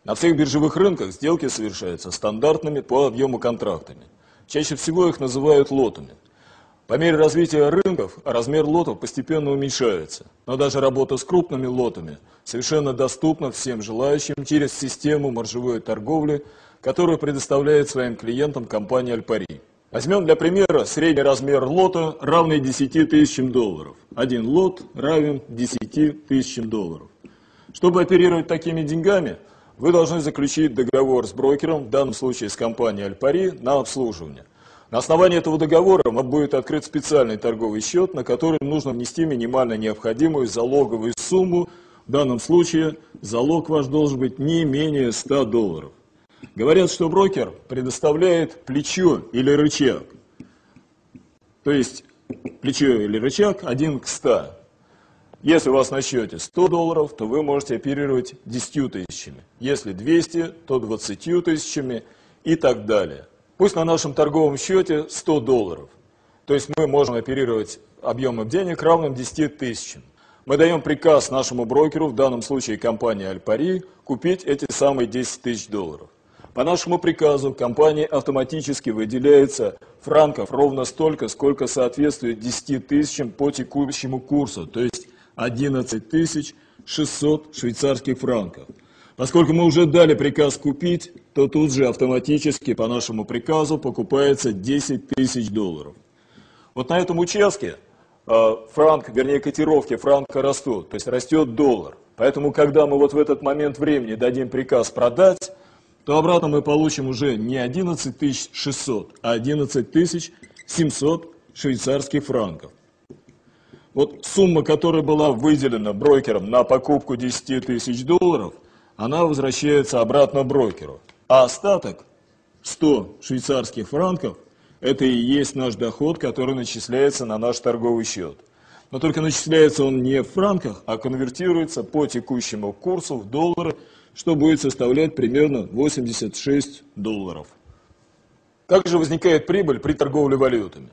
На всех биржевых рынках сделки совершаются стандартными по объему контрактами. Чаще всего их называют лотами. По мере развития рынков размер лотов постепенно уменьшается, но даже работа с крупными лотами совершенно доступна всем желающим через систему маржевой торговли, которую предоставляет своим клиентам компания Альпари. Возьмем для примера средний размер лота, равный 10 тысячам долларов. Один лот равен 10 тысячам долларов. Чтобы оперировать такими деньгами, вы должны заключить договор с брокером, в данном случае с компанией Альпари, на обслуживание. На основании этого договора вам будет открыт специальный торговый счет, на который нужно внести минимально необходимую залоговую сумму. В данном случае залог ваш должен быть не менее 100 долларов. Говорят, что брокер предоставляет плечо или рычаг. То есть плечо или рычаг 1 к 100. Если у вас на счете 100 долларов, то вы можете оперировать 10 тысячами. Если 200, то 20 тысячами и так далее. Пусть на нашем торговом счете 100 долларов. То есть мы можем оперировать объемом денег, равным 10 тысячам. Мы даем приказ нашему брокеру, в данном случае компании Альпари, купить эти самые 10 тысяч долларов. По нашему приказу компании автоматически выделяется франков ровно столько, сколько соответствует 10 тысячам по текущему курсу, то есть 11 600 швейцарских франков. Поскольку мы уже дали приказ купить, то тут же автоматически по нашему приказу покупается 10 тысяч долларов. Вот на этом участке котировки франка растут, то есть растет доллар. Поэтому, когда мы вот в этот момент времени дадим приказ продать, то обратно мы получим уже не 11 600, а 11 700 швейцарских франков. Вот сумма, которая была выделена брокером на покупку 10 тысяч долларов, она возвращается обратно брокеру. А остаток, 100 швейцарских франков, это и есть наш доход, который начисляется на наш торговый счет. Но только начисляется он не в франках, а конвертируется по текущему курсу в доллары, что будет составлять примерно 86 долларов. Как же возникает прибыль при торговле валютами?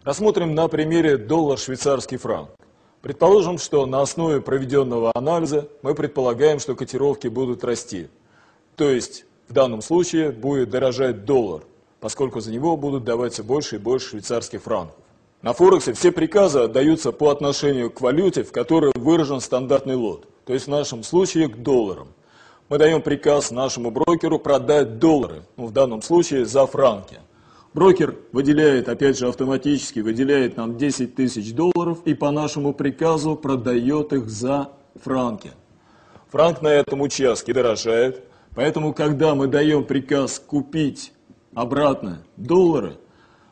Рассмотрим на примере доллар-швейцарский франк. Предположим, что на основе проведенного анализа мы предполагаем, что котировки будут расти. То есть в данном случае будет дорожать доллар, поскольку за него будут давать все больше и больше швейцарских франков. На Форексе все приказы отдаются по отношению к валюте, в которой выражен стандартный лот, то есть в нашем случае к долларам. Мы даем приказ нашему брокеру продать доллары, в данном случае за франки. Брокер выделяет, опять же автоматически, выделяет нам 10 тысяч долларов и по нашему приказу продает их за франки. Франк на этом участке дорожает, поэтому когда мы даем приказ купить обратно доллары,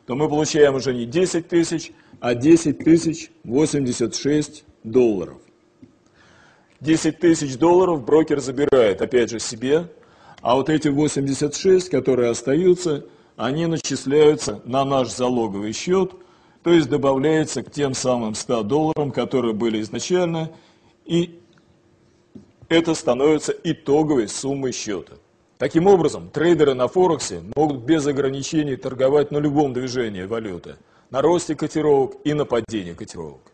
то мы получаем уже не 10 тысяч, а 10 086 долларов. 10 тысяч долларов брокер забирает, опять же, себе, а вот эти 86, которые остаются, они начисляются на наш залоговый счет, то есть добавляется к тем самым 100 долларам, которые были изначально, и это становится итоговой суммой счета. Таким образом, трейдеры на Форексе могут без ограничений торговать на любом движении валюты, на росте котировок и на падении котировок.